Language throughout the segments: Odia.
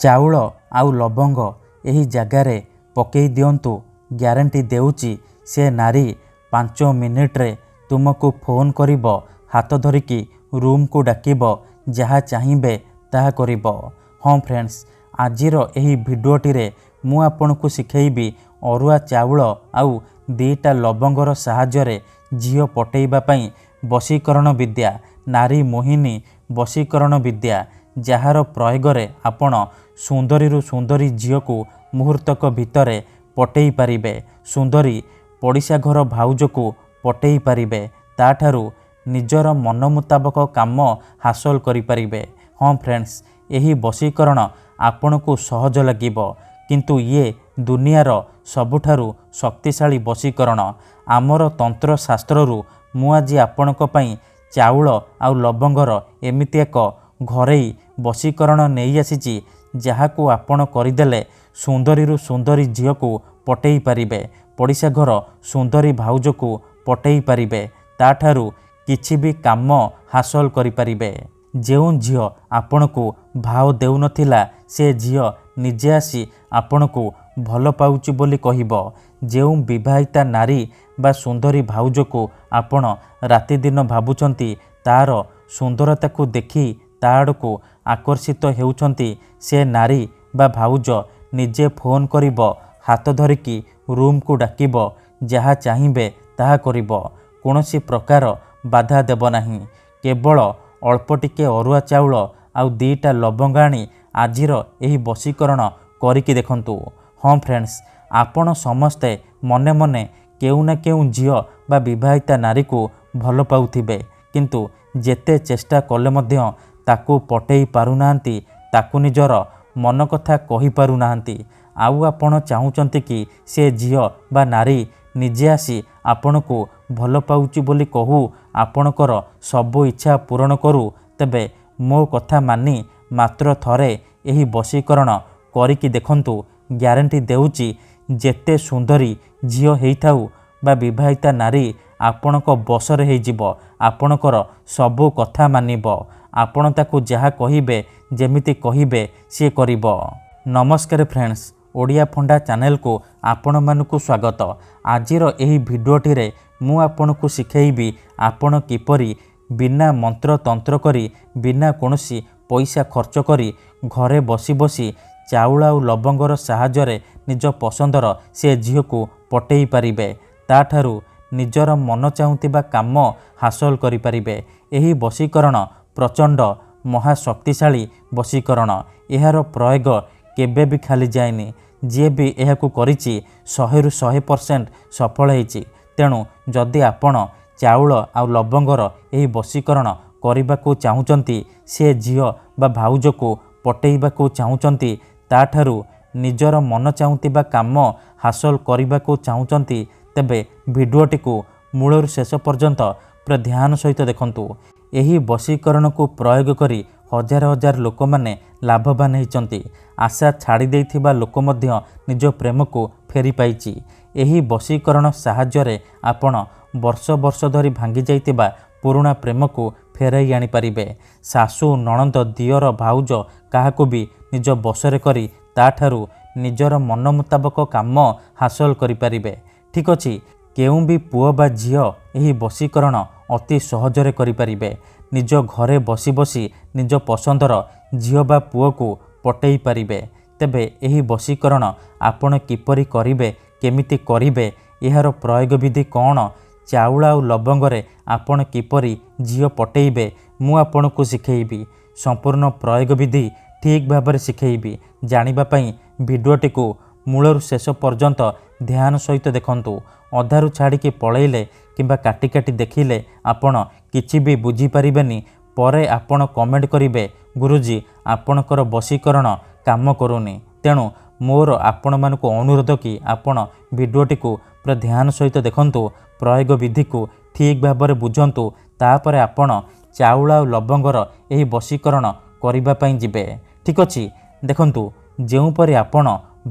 ଚାଉଳ ଆଉ ଲବଙ୍ଗ ଏହି ଜାଗାରେ ପକେଇ ଦିଅନ୍ତୁ। ଗ୍ୟାରେଣ୍ଟି ଦେଉଛି ସେ ନାରୀ 5 ମିନିଟ୍ରେ ତୁମକୁ ଫୋନ୍ କରିବ, ହାତ ଧରିକି ରୁମ୍କୁ ଡାକିବ, ଯାହା ଚାହିଁବେ ତାହା କରିବ। ହଁ ଫ୍ରେଣ୍ଡସ୍, ଆଜିର ଏହି ଭିଡ଼ିଓଟିରେ ମୁଁ ଆପଣଙ୍କୁ ଶିଖେଇବି ଅରୁଆ ଚାଉଳ ଆଉ 2ଟା ଲବଙ୍ଗର ସାହାଯ୍ୟରେ ଝିଅ ପଟେଇବା ପାଇଁ ବଶୀକରଣ ବିଦ୍ୟା, ନାରୀ ମୋହିନୀ ବଶୀକରଣ ବିଦ୍ୟା, ଯାହାର ପ୍ରୟୋଗରେ ଆପଣ ସୁନ୍ଦରୀରୁ ସୁନ୍ଦରୀ ଝିଅକୁ ମୁହୂର୍ତ୍ତକ ଭିତରେ ପଟେଇ ପାରିବେ। ସୁନ୍ଦରୀ ପଡ଼ିଶା ଘର ଭାଉଜକୁ ପଟେଇ ପାରିବେ, ତାଠାରୁ ନିଜର ମନ ମୁତାବକ କାମ ହାସଲ କରିପାରିବେ। ହଁ ଫ୍ରେଣ୍ଡସ୍, ଏହି ବଶୀକରଣ ଆପଣଙ୍କୁ ସହଜ ଲାଗିବ, କିନ୍ତୁ ଇଏ ଦୁନିଆର ସବୁଠାରୁ ଶକ୍ତିଶାଳୀ ବଶୀକରଣ। ଆମର ତନ୍ତ୍ରଶାସ୍ତ୍ରରୁ ମୁଁ ଆଜି ଆପଣଙ୍କ ପାଇଁ ଚାଉଳ ଆଉ ଲବଙ୍ଗର ଏମିତି ଏକ ଘରୋଇ ବଶୀକରଣ ନେଇ ଆସିଛି, ଯାହାକୁ ଆପଣ କରିଦେଲେ ସୁନ୍ଦରୀରୁ ସୁନ୍ଦରୀ ଝିଅକୁ ପଟେଇ ପାରିବେ, ପଡ଼ିଶା ଘର ସୁନ୍ଦରୀ ଭାଉଜକୁ ପଟେଇ ପାରିବେ, ତାଠାରୁ କିଛି ବି କାମ ହାସଲ କରିପାରିବେ। ଯେଉଁ ଝିଅ ଆପଣଙ୍କୁ ଭାव ଦେଉନଥିଲା ସେ ଝିଅ ନିଜେ ଆସି ଆପଣଙ୍କୁ ଭଲ ପାଉଛି ବୋଲି କହିବ। ଯେଉଁ ବିବାହିତା ନାରୀ ବା ସୁନ୍ଦରୀ ଭାଉଜକୁ ଆପଣ ରାତିଦିନ ଭାବୁଛନ୍ତି, ତାର ସୁନ୍ଦରତାକୁ ଦେଖି ତା ଆଡ଼କୁ ଆକର୍ଷିତ ହେଉଛନ୍ତି, ସେ ନାରୀ ବା ଭାଉଜ ନିଜେ ଫୋନ୍ କରିବ, ହାତ ଧରିକି ରୁମ୍କୁ ଡାକିବ, ଯାହା ଚାହିଁବେ ତାହା କରିବ। କୌଣସି ପ୍ରକାର ବାଧା ଦେବ ନାହିଁ। କେବଳ ଅଳ୍ପ ଟିକେ ଅରୁଆ ଚାଉଳ ଆଉ 2ଟା ଲବଙ୍ଗ ଆଣି ଆଜିର ଏହି ବଶୀକରଣ କରିକି ଦେଖନ୍ତୁ। ହଁ ଫ୍ରେଣ୍ଡସ୍, ଆପଣ ସମସ୍ତେ ମନେ ମନେ କେଉଁ ନା କେଉଁ ଝିଅ ବା ବିବାହିତା ନାରୀକୁ ଭଲ ପାଉଥିବେ, କିନ୍ତୁ ଯେତେ ଚେଷ୍ଟା କଲେ ମଧ୍ୟ ତାକୁ ପଟେଇ ପାରୁନାହାନ୍ତି, ତାକୁ ନିଜର ମନ କଥା କହିପାରୁନାହାନ୍ତି। ଆଉ ଆପଣ ଚାହୁଁଛନ୍ତି କି ସେ ଝିଅ ବା ନାରୀ ନିଜେ ଆସି ଆପଣଙ୍କୁ ଭଲ ପାଉଛି ବୋଲି କହୁ, ଆପଣଙ୍କର ସବୁ ଇଚ୍ଛା ପୂରଣ କରୁ। ତେବେ ମୋ କଥା ମାନି ମାତ୍ର ଥରେ ଏହି ବଶୀକରଣ କରିକି ଦେଖନ୍ତୁ। ଗ୍ୟାରେଣ୍ଟି ଦେଉଛି ଯେତେ ସୁନ୍ଦରୀ ଝିଅ ହେଇଥାଉ ବା ବିବାହିତା ନାରୀ ଆପଣଙ୍କ ବଶରେ ହେଇଯିବ, ଆପଣଙ୍କର ସବୁ କଥା ମାନିବ। ଆପଣ ତାକୁ ଯାହା କହିବେ, ଯେମିତି କହିବେ ସିଏ କରିବ। ନମସ୍କାର ଫ୍ରେଣ୍ଡସ୍, ଓଡ଼ିଆ ଫଣ୍ଡା ଚ୍ୟାନେଲକୁ ଆପଣମାନଙ୍କୁ ସ୍ୱାଗତ। ଆଜିର ଏହି ଭିଡ଼ିଓଟିରେ ମୁଁ ଆପଣଙ୍କୁ ଶିଖେଇବି ଆପଣ କିପରି ବିନା ମନ୍ତ୍ର ତନ୍ତ୍ର କରି, ବିନା କୌଣସି ପଇସା ଖର୍ଚ୍ଚ କରି ଘରେ ବସି ବସି ଚାଉଳ ଆଉ ଲବଙ୍ଗର ସାହାଯ୍ୟରେ ନିଜ ପସନ୍ଦର ସେ ଝିଅକୁ ପଟେଇ ପାରିବେ, ତାଠାରୁ ନିଜର ମନ ଚାହୁଁଥିବା କାମ ହାସଲ କରିପାରିବେ। ଏହି ବଶୀକରଣ ପ୍ରଚଣ୍ଡ ମହାଶକ୍ତିଶାଳୀ ବଶୀକରଣ। ଏହାର ପ୍ରୟୋଗ କେବେ ବି ଖାଲି ଯାଏନି। ଯିଏ ବି ଏହାକୁ କରିଛି 100ରୁ 100% ସଫଳ ହେଇଛି। ତେଣୁ ଯଦି ଆପଣ ଚାଉଳ ଆଉ ଲବଙ୍ଗର ଏହି ବଶୀକରଣ କରିବାକୁ ଚାହୁଁଛନ୍ତି, ସେ ଝିଅ ବା ଭାଉଜକୁ ପଟେଇବାକୁ ଚାହୁଁଛନ୍ତି, ତାଠାରୁ ନିଜର ମନ ଚାହୁଁଥିବା କାମ ହାସଲ କରିବାକୁ ଚାହୁଁଛନ୍ତି, ତେବେ ଭିଡ଼ିଓଟିକୁ ମୂଳରୁ ଶେଷ ପର୍ଯ୍ୟନ୍ତ ପୁରା ଧ୍ୟାନ ସହିତ ଦେଖନ୍ତୁ। ଏହି ବଶୀକରଣକୁ ପ୍ରୟୋଗ କରି ହଜାର ହଜାର ଲୋକମାନେ ଲାଭବାନ ହେଇଛନ୍ତି। ଆଶା ଛାଡ଼ି ଦେଇଥିବା ଲୋକ ମଧ୍ୟ ନିଜ ପ୍ରେମକୁ ଫେରି ପାଇଛି। ଏହି ବଶୀକରଣ ସାହାଯ୍ୟରେ ଆପଣ ବର୍ଷ ବର୍ଷ ଧରି ଭାଙ୍ଗି ଯାଇଥିବା ପୁରୁଣା ପ୍ରେମକୁ ଫେରାଇ ଆଣିପାରିବେ। ଶାଶୁ, ନଣନ୍ଦ, ଦିଅର, ଭାଉଜ କାହାକୁ ବି ନିଜ ବଶରେ କରି ତାଠାରୁ ନିଜର ମନ ମୁତାବକ କାମ ହାସଲ କରିପାରିବେ। ଠିକ୍ ଅଛି, କେଉଁ ବି ପୁଅ ବା ଝିଅ ଏହି ବଶୀକରଣ ଅତି ସହଜରେ କରିପାରିବେ। ନିଜ ଘରେ ବସି ବସି ନିଜ ପସନ୍ଦର ଝିଅ ବା ପୁଅକୁ ପଟେଇ ପାରିବେ। ତେବେ ଏହି ବଶୀକରଣ ଆପଣ କିପରି କରିବେ, କେମିତି କରିବେ, ଏହାର ପ୍ରୟୋଗ ବିଧି କ'ଣ, ଚାଉଳ ଆଉ ଲବଙ୍ଗରେ ଆପଣ କିପରି ଝିଅ ପଟେଇବେ, ମୁଁ ଆପଣଙ୍କୁ ଶିଖେଇବି। ସମ୍ପୂର୍ଣ୍ଣ ପ୍ରୟୋଗ ବିଧି ଠିକ୍ ଭାବରେ ଶିଖେଇବି। ଜାଣିବା ପାଇଁ ଭିଡ଼ିଓଟିକୁ ମୂଳରୁ ଶେଷ ପର୍ଯ୍ୟନ୍ତ ଧ୍ୟାନ ସହିତ ଦେଖନ୍ତୁ। ଅଧାରୁ ଛାଡ଼ିକି ପଳେଇଲେ କିମ୍ବା କାଟି କାଟି ଦେଖିଲେ ଆପଣ କିଛି ବି ବୁଝିପାରିବେନି। ପରେ ଆପଣ କମେଣ୍ଟ କରିବେ, ଗୁରୁଜୀ ଆପଣଙ୍କର ବଶୀକରଣ କାମ କରୁନି। ତେଣୁ ମୋର ଆପଣମାନଙ୍କୁ ଅନୁରୋଧ କି ଆପଣ ଭିଡ଼ିଓଟିକୁ ପୁରା ଧ୍ୟାନ ସହିତ ଦେଖନ୍ତୁ, ପ୍ରୟୋଗ ବିଧିକୁ ଠିକ୍ ଭାବରେ ବୁଝନ୍ତୁ, ତାପରେ ଆପଣ ଚାଉଳ ଆଉ ଲବଙ୍ଗର ଏହି ବଶୀକରଣ କରିବା ପାଇଁ ଯିବେ। ଠିକ୍ ଅଛି, ଦେଖନ୍ତୁ, ଯେଉଁପରି ଆପଣ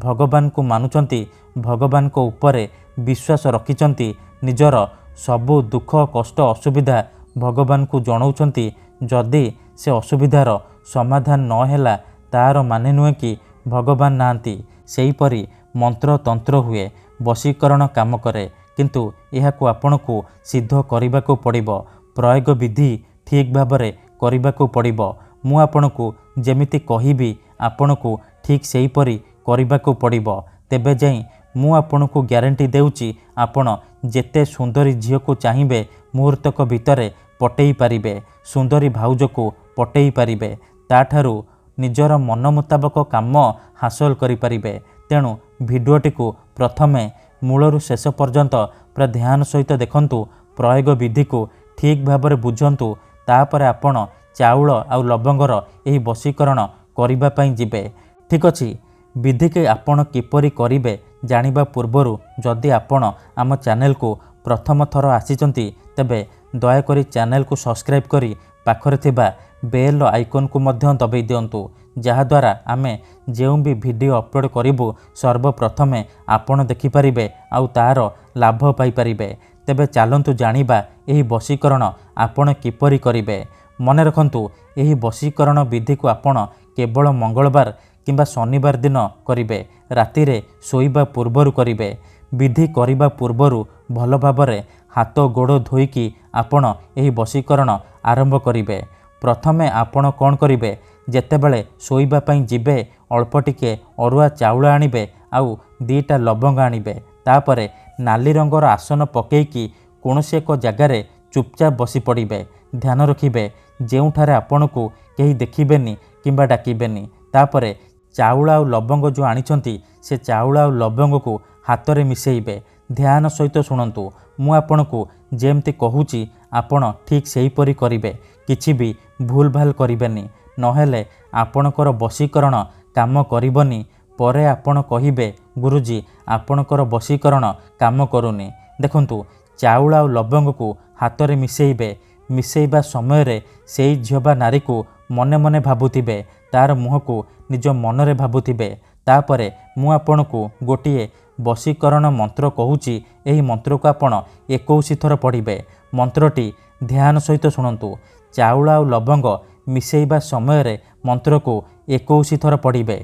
ଭଗବାନଙ୍କୁ ମାନୁଛନ୍ତି, ଭଗବାନଙ୍କ ଉପରେ ବିଶ୍ୱାସ ରଖିଛନ୍ତି, ନିଜର ସବୁ ଦୁଃଖ କଷ୍ଟ ଅସୁବିଧା ଭଗବାନଙ୍କୁ ଜଣାଉଛନ୍ତି, ଯଦି ସେ ଅସୁବିଧାର ସମାଧାନ ନ ହେଲା ତାର ମାନେ ନୁହେଁ କି ଭଗବାନ ନାହାନ୍ତି। ସେହିପରି ମନ୍ତ୍ରତନ୍ତ୍ର ହୁଏ, ବଶୀକରଣ କାମ କରେ, କିନ୍ତୁ ଏହାକୁ ଆପଣଙ୍କୁ ସିଦ୍ଧ କରିବାକୁ ପଡ଼ିବ। ପ୍ରୟୋଗ ବିଧି ଠିକ୍ ଭାବରେ କରିବାକୁ ପଡ଼ିବ। ମୁଁ ଆପଣଙ୍କୁ ଯେମିତି କହିବି ଆପଣଙ୍କୁ ଠିକ୍ ସେହିପରି କରିବାକୁ ପଡ଼ିବ। ତେବେ ଯାଇ ମୁଁ ଆପଣଙ୍କୁ ଗ୍ୟାରେଣ୍ଟି ଦେଉଛି ଆପଣ ଯେତେ ସୁନ୍ଦରୀ ଝିଅକୁ ଚାହିଁବେ ମୁହୂର୍ତ୍ତକ ଭିତରେ ପଟେଇ ପାରିବେ, ସୁନ୍ଦରୀ ଭାଉଜକୁ ପଟେଇ ପାରିବେ, ତାଠାରୁ ନିଜର ମନ ମୁତାବକ କାମ ହାସଲ କରିପାରିବେ। ତେଣୁ ଭିଡ଼ିଓଟିକୁ ପ୍ରଥମେ ମୂଳରୁ ଶେଷ ପର୍ଯ୍ୟନ୍ତ ପୁରା ଧ୍ୟାନ ସହିତ ଦେଖନ୍ତୁ, ପ୍ରୟୋଗ ବିଧିକୁ ଠିକ୍ ଭାବରେ ବୁଝନ୍ତୁ, ତାପରେ ଆପଣ ଚାଉଳ ଆଉ ଲବଙ୍ଗର ଏହି ବଶୀକରଣ କରିବା ପାଇଁ ଯିବେ। ଠିକ୍ ଅଛି, ବିଧିକି ଆପଣ କିପରି କରିବେ ଜାଣିବା ପୂର୍ବରୁ ଯଦି ଆପଣ ଆମ ଚ୍ୟାନେଲକୁ ପ୍ରଥମ ଥର ଆସିଛନ୍ତି ତେବେ ଦୟାକରି ଚ୍ୟାନେଲକୁ ସବସ୍କ୍ରାଇବ୍ କରି ପାଖରେ ଥିବା ବେଲ୍ ଆଇକନ୍କୁ ମଧ୍ୟ ଦବାଇ ଦିଅନ୍ତୁ, ଯାହାଦ୍ୱାରା ଆମେ ଯେଉଁ ବି ଭିଡ଼ିଓ ଅପଲୋଡ଼ କରିବୁ ସର୍ବପ୍ରଥମେ ଆପଣ ଦେଖିପାରିବେ ଆଉ ତାହାର ଲାଭ ପାଇପାରିବେ। ତେବେ ଚାଲନ୍ତୁ ଜାଣିବା ଏହି ବଶୀକରଣ ଆପଣ କିପରି କରିବେ। ମନେ ରଖନ୍ତୁ, ଏହି ବଶୀକରଣ ବିଧିକୁ ଆପଣ କେବଳ ମଙ୍ଗଳବାର କିମ୍ବା ଶନିବାର ଦିନ କରିବେ। ରାତିରେ ଶୋଇବା ପୂର୍ବରୁ କରିବେ। ବିଧି କରିବା ପୂର୍ବରୁ ଭଲ ଭାବରେ ହାତ ଗୋଡ଼ ଧୋଇକି ଆପଣ ଏହି ବଶୀକରଣ ଆରମ୍ଭ କରିବେ। ପ୍ରଥମେ ଆପଣ କ'ଣ କରିବେ, ଯେତେବେଳେ ଶୋଇବା ପାଇଁ ଯିବେ ଅଳ୍ପ ଟିକେ ଅରୁଆ ଚାଉଳ ଆଣିବେ ଆଉ 2ଟା ଲବଙ୍ଗ ଆଣିବେ। ତାପରେ ନାଲି ରଙ୍ଗର ଆସନ ପକାଇକି କୌଣସି ଏକ ଜାଗାରେ ଚୁପଚାପ ବସି ପଡ଼ିବେ। ଧ୍ୟାନ ରଖିବେ ଯେଉଁଠାରେ ଆପଣଙ୍କୁ କେହି ଦେଖିବେନି କିମ୍ବା ଡାକିବେନି। ତାପରେ ଚାଉଳ ଆଉ ଲବଙ୍ଗ ଯେଉଁ ଆଣିଛନ୍ତି ସେ ଚାଉଳ ଆଉ ଲବଙ୍ଗକୁ ହାତରେ ମିଶାଇବେ। ଧ୍ୟାନ ସହିତ ଶୁଣନ୍ତୁ, ମୁଁ ଆପଣଙ୍କୁ ଯେମିତି କହୁଛି ଆପଣ ଠିକ୍ ସେହିପରି କରିବେ। କିଛି ବି ଭୁଲ ଭାଲ କରିବେନି, ନହେଲେ ଆପଣଙ୍କର ବଶୀକରଣ କାମ କରିବନି। ପରେ ଆପଣ କହିବେ ଗୁରୁଜୀ ଆପଣଙ୍କର ବଶୀକରଣ କାମ କରୁନି। ଦେଖନ୍ତୁ, ଚାଉଳ ଆଉ ଲବଙ୍ଗକୁ ହାତରେ ମିଶାଇବେ। ମିଶାଇବା ସମୟରେ ସେଇ ଝିଅ ବା ନାରୀକୁ ମନେ ମନେ ଭାବୁଥିବେ, ତାର ମୁହଁକୁ ନିଜ ମନରେ ଭାବୁଥିବେ। ତାପରେ ମୁଁ ଆପଣଙ୍କୁ ଗୋଟିଏ ବଶୀକରଣ ମନ୍ତ୍ର କହୁଛି, ଏହି ମନ୍ତ୍ରକୁ ଆପଣ 21 ଥର ପଢ଼ିବେ। ମନ୍ତ୍ରଟି ଧ୍ୟାନ ସହିତ ଶୁଣନ୍ତୁ। ଚାଉଳ ଆଉ ଲବଙ୍ଗ ମିଶାଇବା ସମୟରେ ମନ୍ତ୍ରକୁ 21 ଥର ପଢ଼ିବେ।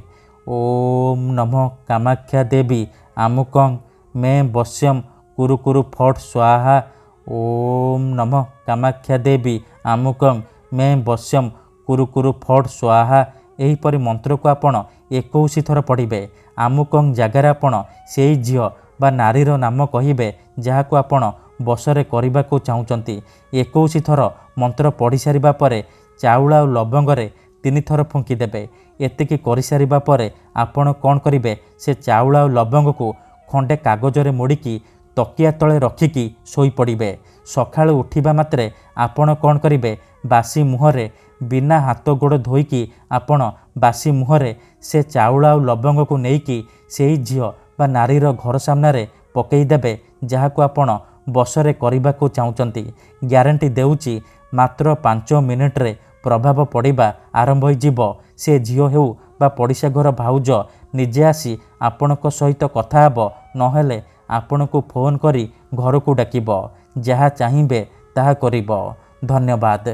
ଓମ୍ ନମଃ କାମାକ୍ଷା ଦେବୀ ଆମୁକଂ ମେ ବଶ୍ୟମ୍ କୁରୁ କୁରୁ ଫଟ୍ ସ୍ୱାହା। ଓମ୍ ନମଃ କାମାକ୍ଷା ଦେବୀ ଆମୁକଂ ମେ ବଶ୍ୟମ୍ କୁରୁ କୁରୁ ଫଟ୍ ସ୍ୱାହା। ଏହିପରି ମନ୍ତ୍ରକୁ ଆପଣ 21 ଥର ପଢ଼ିବେ। ଆମୁକଂ ଜାଗାରେ ଆପଣ ସେଇ ଝିଅ ବା ନାରୀର ନାମ କହିବେ ଯାହାକୁ ଆପଣ ବଶରେ କରିବାକୁ ଚାହୁଁଛନ୍ତି। 21 ଥର ମନ୍ତ୍ର ପଢ଼ି ସାରିବା ପରେ ଚାଉଳ ଆଉ ଲବଙ୍ଗରେ 3 ଥର ଫୁଙ୍କିଦେବେ। ଏତିକି କରିସାରିବା ପରେ ଆପଣ କ'ଣ କରିବେ, ସେ ଚାଉଳ ଆଉ ଲବଙ୍ଗକୁ ଖଣ୍ଡେ କାଗଜରେ ମୋଡ଼ିକି ତକିଆ ତଳେ ରଖିକି ଶୋଇପଡ଼ିବେ। ସକାଳୁ ଉଠିବା ମାତ୍ରେ ଆପଣ କ'ଣ କରିବେ, ବାସି ମୁହଁରେ ବିନା ହାତ ଗୋଡ଼ ଧୋଇକି ଆପଣ ବାସି ମୁହଁରେ ସେ ଚାଉଳ ଆଉ ଲବଙ୍ଗକୁ ନେଇକି ସେଇ ଝିଅ ବା ନାରୀର ଘର ସାମ୍ନାରେ ପକାଇଦେବେ ଯାହାକୁ ଆପଣ ବଶରେ କରିବାକୁ ଚାହୁଁଛନ୍ତି। ଗ୍ୟାରେଣ୍ଟି ଦେଉଛି ମାତ୍ର 5 ମିନିଟ୍ରେ ପ୍ରଭାବ ପଡ଼ିବା ଆରମ୍ଭ ହୋଇଯିବ। ସେ ଝିଅ ହେଉ ବା ପଡ଼ିଶା ଘର ଭାଉଜ ନିଜେ ଆସି ଆପଣଙ୍କ ସହିତ କଥା ହେବ, ନହେଲେ ଆପଣଙ୍କୁ ଫୋନ୍ କରି ଘରକୁ ଡାକିବ। ଯାହା ଚାହିଁବେ ତାହା କରିବ। ଧନ୍ୟବାଦ।